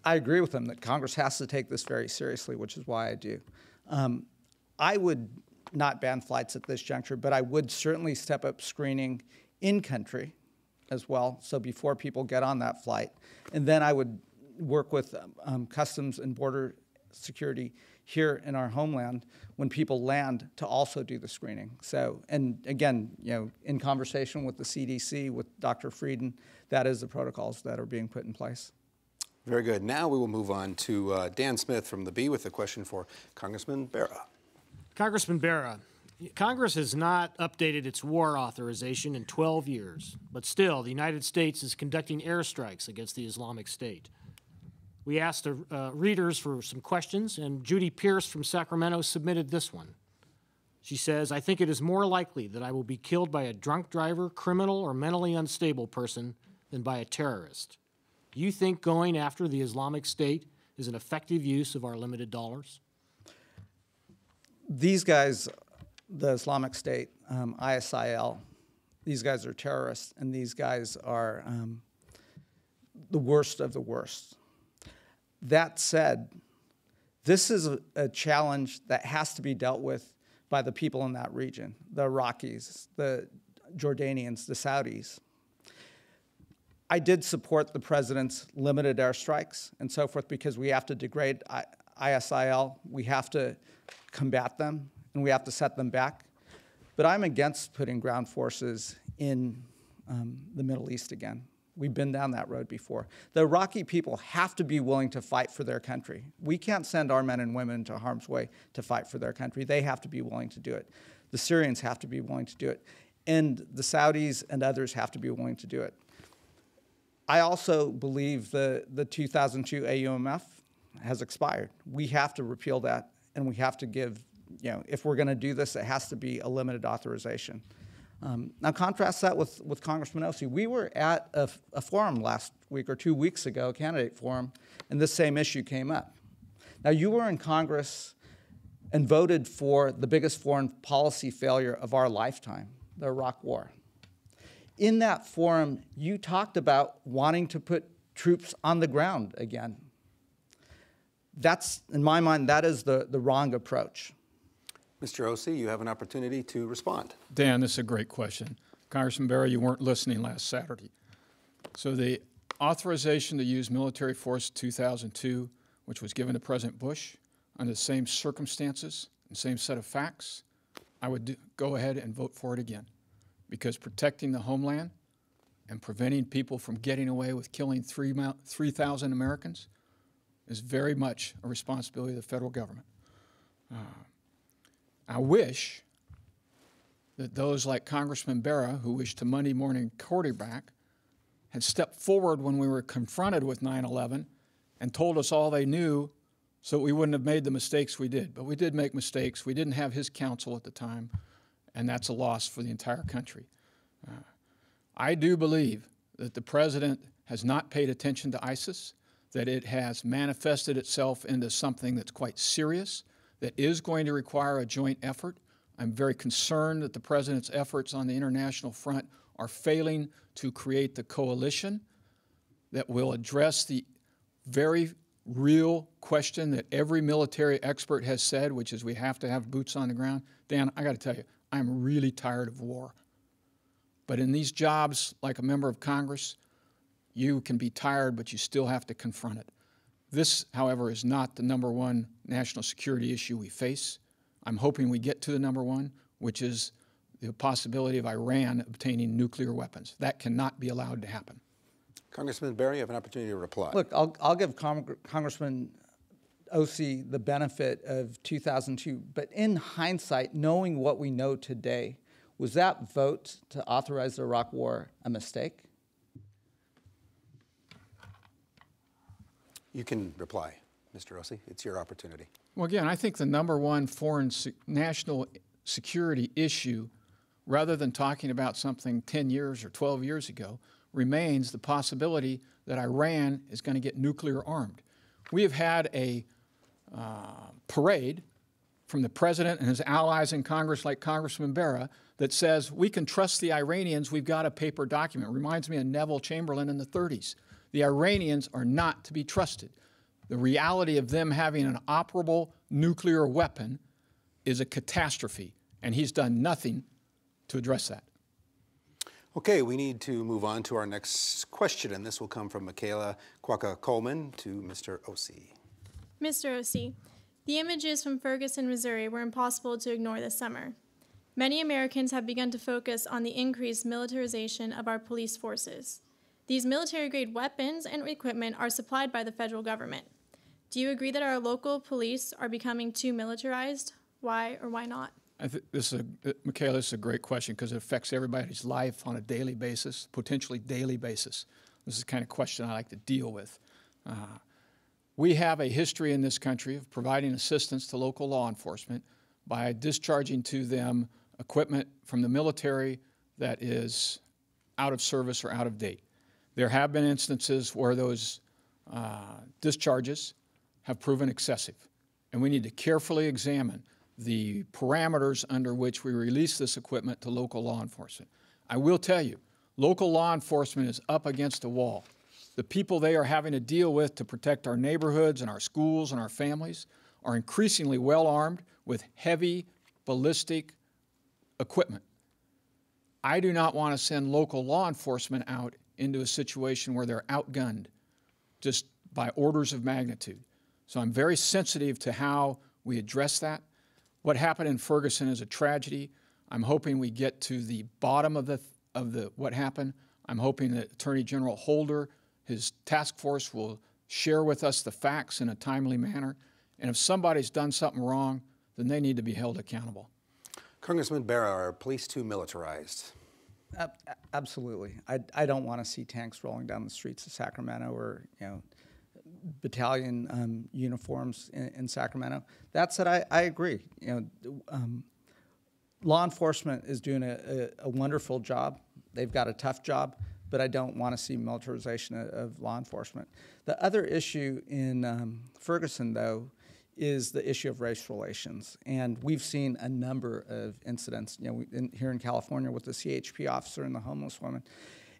I agree with him that Congress has to take this very seriously, which is why I do. I would not ban flights at this juncture, but I would certainly step up screening in country as well, so before people get on that flight. And then I would work with Customs and Border Security here in our homeland when people land to also do the screening. So, and again, you know, in conversation with the CDC, with Dr. Frieden, that is the protocols that are being put in place. Very good. Now we will move on to Dan Smith from the B with a question for Congressman Bera. Congressman Bera, Congress has not updated its war authorization in 12 years, but still the United States is conducting airstrikes against the Islamic State. We asked the readers for some questions, and Judy Pierce from Sacramento submitted this one. She says, I think it is more likely that I will be killed by a drunk driver, criminal, or mentally unstable person than by a terrorist. Do you think going after the Islamic State is an effective use of our limited dollars? These guys, the Islamic State, ISIL, these guys are terrorists, and these guys are the worst of the worst. That said, this is a challenge that has to be dealt with by the people in that region, the Iraqis, the Jordanians, the Saudis. I did support the president's limited airstrikes and so forth because we have to degrade ISIL, we have to combat them, and we have to set them back. But I'm against putting ground forces in the Middle East again. We've been down that road before. The Iraqi people have to be willing to fight for their country. We can't send our men and women into harm's way to fight for their country. They have to be willing to do it. The Syrians have to be willing to do it. And the Saudis and others have to be willing to do it. I also believe the 2002 AUMF has expired. We have to repeal that, and we have to give, you know, if we're going to do this, it has to be a limited authorization. Now contrast that with Congressman Ossie. We were at a forum last week or 2 weeks ago, a candidate forum, and this same issue came up. Now you were in Congress and voted for the biggest foreign policy failure of our lifetime, the Iraq War. In that forum, you talked about wanting to put troops on the ground again. That's, in my mind, that is the wrong approach. Mr. Ossie, you have an opportunity to respond. Dan, this is a great question. Congressman Bera, you weren't listening last Saturday. So the authorization to use military force 2002, which was given to President Bush under the same circumstances and same set of facts, I would go ahead and vote for it again. Because protecting the homeland and preventing people from getting away with killing 3,000 Americans is very much a responsibility of the federal government. I wish that those like Congressman Bera, who wish to Monday morning quarterback, had stepped forward when we were confronted with 9/11 and told us all they knew so we wouldn't have made the mistakes we did. But we did make mistakes. We didn't have his counsel at the time, and that's a loss for the entire country. I do believe that the president has not paid attention to ISIS, that it has manifested itself into something that's quite serious, that is going to require a joint effort. I'm very concerned that the president's efforts on the international front are failing to create the coalition that will address the very real question that every military expert has said, which is we have to have boots on the ground. Dan, I got to tell you, I'm really tired of war. But in these jobs, like a member of Congress, you can be tired, but you still have to confront it. This, however, is not the #1 national security issue we face. I'm hoping we get to the #1, which is the possibility of Iran obtaining nuclear weapons. That cannot be allowed to happen. Congressman Bera, you have an opportunity to reply. Look, I'll give Congressman O.C. the benefit of 2002, but in hindsight, knowing what we know today, was that vote to authorize the Iraq War a mistake? You can reply, Mr. O.C. It's your opportunity. Well, again, I think the #1 national security issue, rather than talking about something 10 years or 12 years ago, remains the possibility that Iran is going to get nuclear armed. We have had a parade from the president and his allies in Congress, like Congressman Bera, that says we can trust the Iranians. We've got a paper document. It reminds me of Neville Chamberlain in the 30s. The Iranians are not to be trusted. The reality of them having an operable nuclear weapon is a catastrophe, and he's done nothing to address that. Okay, we need to move on to our next question, and this will come from Michaela Quokka-Coleman to Mr. O.C. Mr. O.C., the images from Ferguson, Missouri were impossible to ignore this summer. Many Americans have begun to focus on the increased militarization of our police forces. These military-grade weapons and equipment are supplied by the federal government. Do you agree that our local police are becoming too militarized? Why or why not? Michaela, this is a great question because it affects everybody's life on a daily basis, potentially daily basis. This is the kind of question I like to deal with. We have a history in this country of providing assistance to local law enforcement by discharging to them equipment from the military that is out of service or out of date. There have been instances where those discharges have proven excessive, and we need to carefully examine the parameters under which we release this equipment to local law enforcement. I will tell you, local law enforcement is up against a wall. The people they are having to deal with to protect our neighborhoods and our schools and our families are increasingly well armed with heavy ballistic equipment. I do not want to send local law enforcement out into a situation where they're outgunned just by orders of magnitude. So I'm very sensitive to how we address that. What happened in Ferguson is a tragedy. I'm hoping we get to the bottom of what happened. I'm hoping that Attorney General Holder, his task force, will share with us the facts in a timely manner. And if somebody's done something wrong, then they need to be held accountable. Congressman Bera, are police too militarized? Absolutely. I don't want to see tanks rolling down the streets of Sacramento or, battalion uniforms in Sacramento. That said, I agree. Law enforcement is doing a wonderful job. They've got a tough job, but I don't want to see militarization of law enforcement. The other issue in Ferguson, though, is the issue of race relations. And we've seen a number of incidents, here in California with the CHP officer and the homeless woman.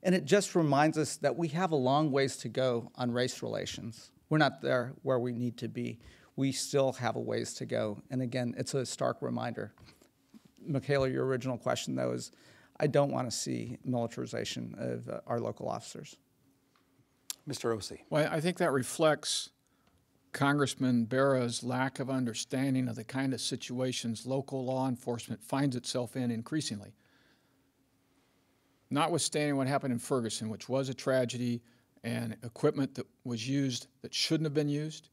And it just reminds us that we have a long ways to go on race relations. We're not there where we need to be. We still have a ways to go. And again, it's a stark reminder. Michaela, your original question, though, is I don't want to see militarization of our local officers. Mr. O.C. Well, I think that reflects Congressman Bera's lack of understanding of the kind of situations local law enforcement finds itself in increasingly. Notwithstanding what happened in Ferguson, which was a tragedy, and equipment that was used that shouldn't have been used,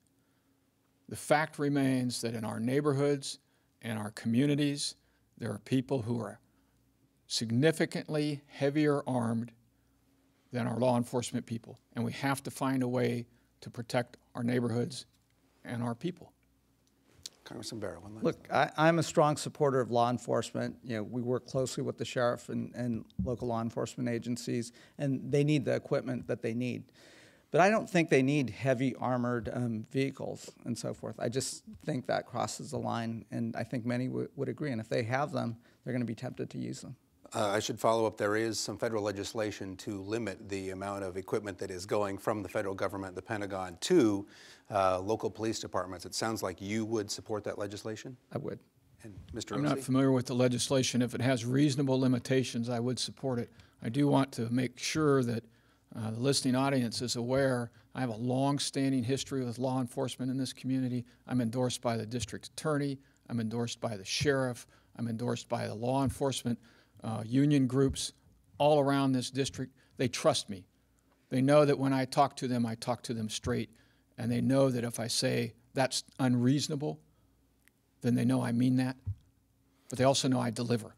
the fact remains that in our neighborhoods and our communities, there are people who are significantly heavier armed than our law enforcement people, and we have to find a way to protect our neighborhoods and our people. Congressman Bera, one last. Look, I'm a strong supporter of law enforcement. We work closely with the sheriff and local law enforcement agencies, and they need the equipment that they need. But I don't think they need heavy armored vehicles and so forth. I just think that crosses the line, and I think many would agree. And if they have them, they're going to be tempted to use them. I should follow up. There is some federal legislation to limit the amount of equipment that is going from the federal government, the Pentagon, to local police departments. It sounds like you would support that legislation? I would. And Mr. I'm O.C.? not familiar with the legislation. If it has reasonable limitations, I would support it. I do want to make sure that The listening audience is aware I have a long-standing history with law enforcement in this community. I'm endorsed by the district attorney. I'm endorsed by the sheriff. I'm endorsed by the law enforcement union groups all around this district. They trust me. They know that when I talk to them straight, and they know that if I say that's unreasonable, then they know I mean that. But they also know I deliver.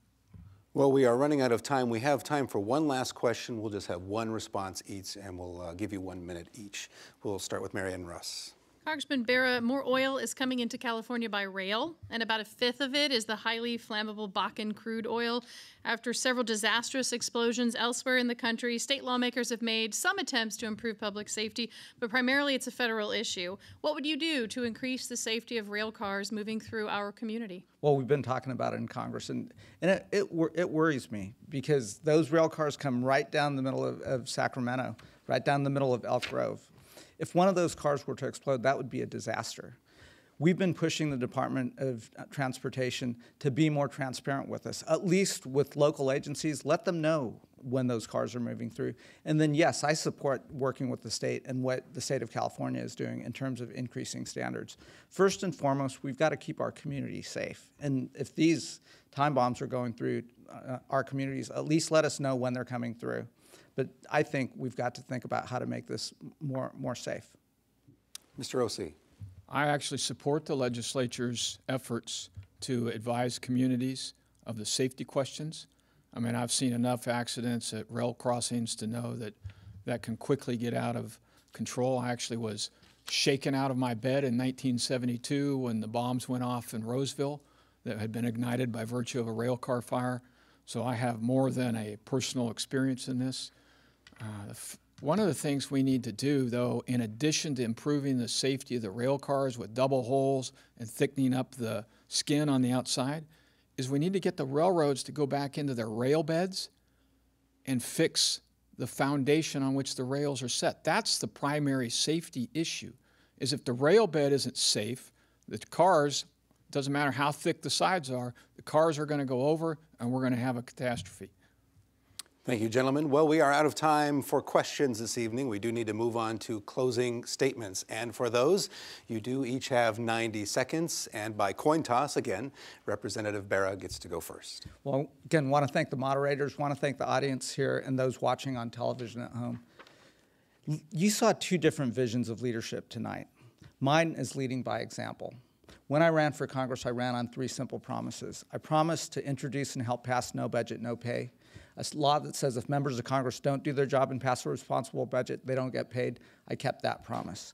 Well, we are running out of time. We have time for one last question. We'll just have one response each, and we'll give you 1 minute each. We'll start with Mary Ann Russ. Congressman Bera, more oil is coming into California by rail, and about a fifth of it is the highly flammable Bakken crude oil. After several disastrous explosions elsewhere in the country, state lawmakers have made some attempts to improve public safety, but primarily it's a federal issue. What would you do to increase the safety of rail cars moving through our community? Well, we've been talking about it in Congress, and it worries me because those rail cars come right down the middle of Sacramento, right down the middle of Elk Grove. If one of those cars were to explode, that would be a disaster. We've been pushing the Department of Transportation to be more transparent with us, at least with local agencies. Let them know when those cars are moving through. And then, yes, I support working with the state and what the state of California is doing in terms of increasing standards. First and foremost, we've got to keep our community safe. And if these time bombs are going through our communities, at least let us know when they're coming through. But I think we've got to think about how to make this more safe. Mr. O.C. I actually support the legislature's efforts to advise communities of the safety questions. I mean, I've seen enough accidents at rail crossings to know that that can quickly get out of control. I actually was shaken out of my bed in 1972 when the bombs went off in Roseville that had been ignited by virtue of a rail car fire. So I have more than a personal experience in this. One of the things we need to do, though, in addition to improving the safety of the rail cars with double holes and thickening up the skin on the outside, is we need to get the railroads to go back into their rail beds and fix the foundation on which the rails are set. That's the primary safety issue, is if the rail bed isn't safe, the cars, doesn't matter how thick the sides are, the cars are going to go over and we're going to have a catastrophe. Thank you, gentlemen. Well, we are out of time for questions this evening. We do need to move on to closing statements. And for those, you do each have 90 seconds. And by coin toss, again, Representative Bera gets to go first. Well, again, want to thank the moderators, want to thank the audience here and those watching on television at home. You saw two different visions of leadership tonight. Mine is leading by example. When I ran for Congress, I ran on three simple promises. I promised to introduce and help pass no budget, no pay, a law that says if members of Congress don't do their job and pass a responsible budget, they don't get paid. I kept that promise.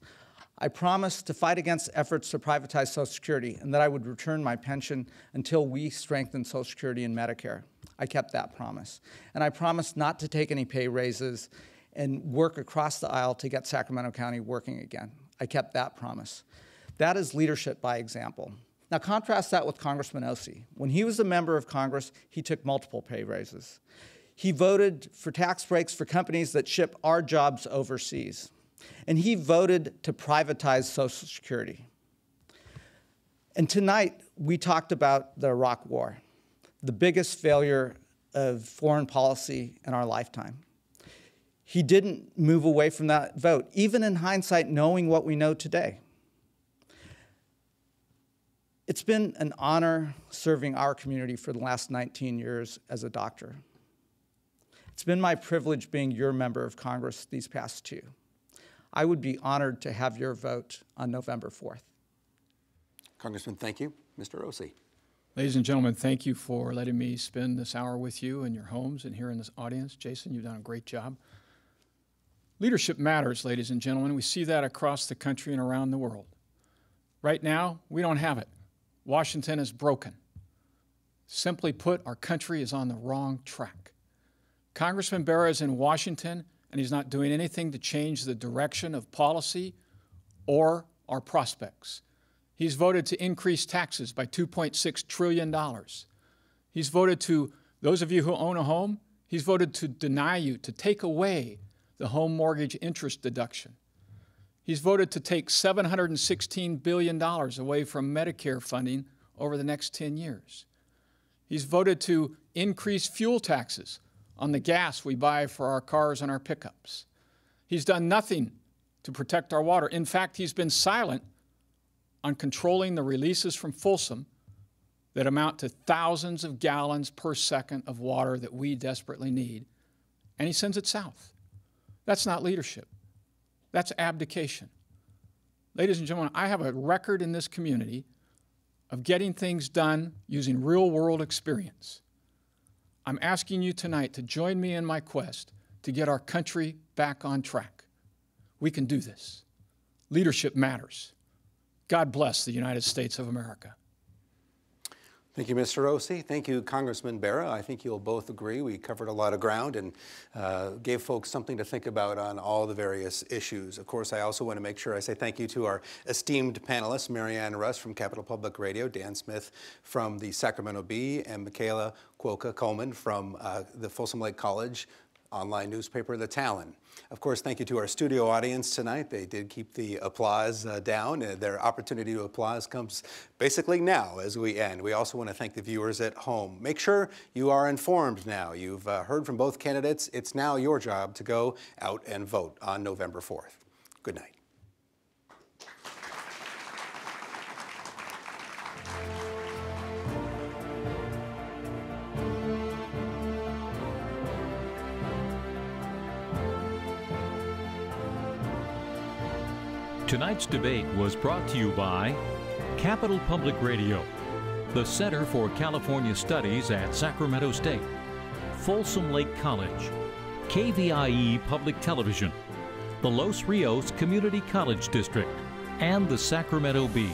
I promised to fight against efforts to privatize Social Security and that I would return my pension until we strengthened Social Security and Medicare. I kept that promise. And I promised not to take any pay raises and work across the aisle to get Sacramento County working again. I kept that promise. That is leadership by example. Now contrast that with Congressman O.C. When he was a member of Congress, he took multiple pay raises. He voted for tax breaks for companies that ship our jobs overseas. And he voted to privatize Social Security. And tonight, we talked about the Iraq War, the biggest failure of foreign policy in our lifetime. He didn't move away from that vote, even in hindsight, knowing what we know today. It's been an honor serving our community for the last 19 years as a doctor. It's been my privilege being your member of Congress these past two. I would be honored to have your vote on November 4th. Congressman, thank you. Mr. O.C. Ladies and gentlemen, thank you for letting me spend this hour with you in your homes and here in this audience. Jason, you've done a great job. Leadership matters, ladies and gentlemen. We see that across the country and around the world. Right now, we don't have it. Washington is broken. Simply put, our country is on the wrong track. Congressman Bera is in Washington, and he's not doing anything to change the direction of policy or our prospects. He's voted to increase taxes by $2.6 trillion. He's voted to, those of you who own a home, he's voted to deny you, to take away the home mortgage interest deduction. He's voted to take $716 billion away from Medicare funding over the next 10 years. He's voted to increase fuel taxes on the gas we buy for our cars and our pickups. He's done nothing to protect our water. In fact, he's been silent on controlling the releases from Folsom that amount to thousands of gallons per second of water that we desperately need, and he sends it south. That's not leadership. That's abdication. Ladies and gentlemen, I have a record in this community of getting things done using real-world experience. I'm asking you tonight to join me in my quest to get our country back on track. We can do this. Leadership matters. God bless the United States of America. Thank you, Mr. Ossie. Thank you, Congressman Bera. I think you'll both agree we covered a lot of ground and gave folks something to think about on all the various issues. Of course, I also want to make sure I say thank you to our esteemed panelists, Marianne Russ from Capital Public Radio, Dan Smith from the Sacramento Bee, and Michaela Cuoca-Coleman from the Folsom Lake College online newspaper, The Talon. Of course, thank you to our studio audience tonight. They did keep the applause down. Their opportunity to applause comes basically now as we end. We also want to thank the viewers at home. Make sure you are informed now. You've heard from both candidates. It's now your job to go out and vote on November 4th. Good night. Tonight's debate was brought to you by Capital Public Radio, the Center for California Studies at Sacramento State, Folsom Lake College, KVIE Public Television, the Los Rios Community College District, and the Sacramento Bee.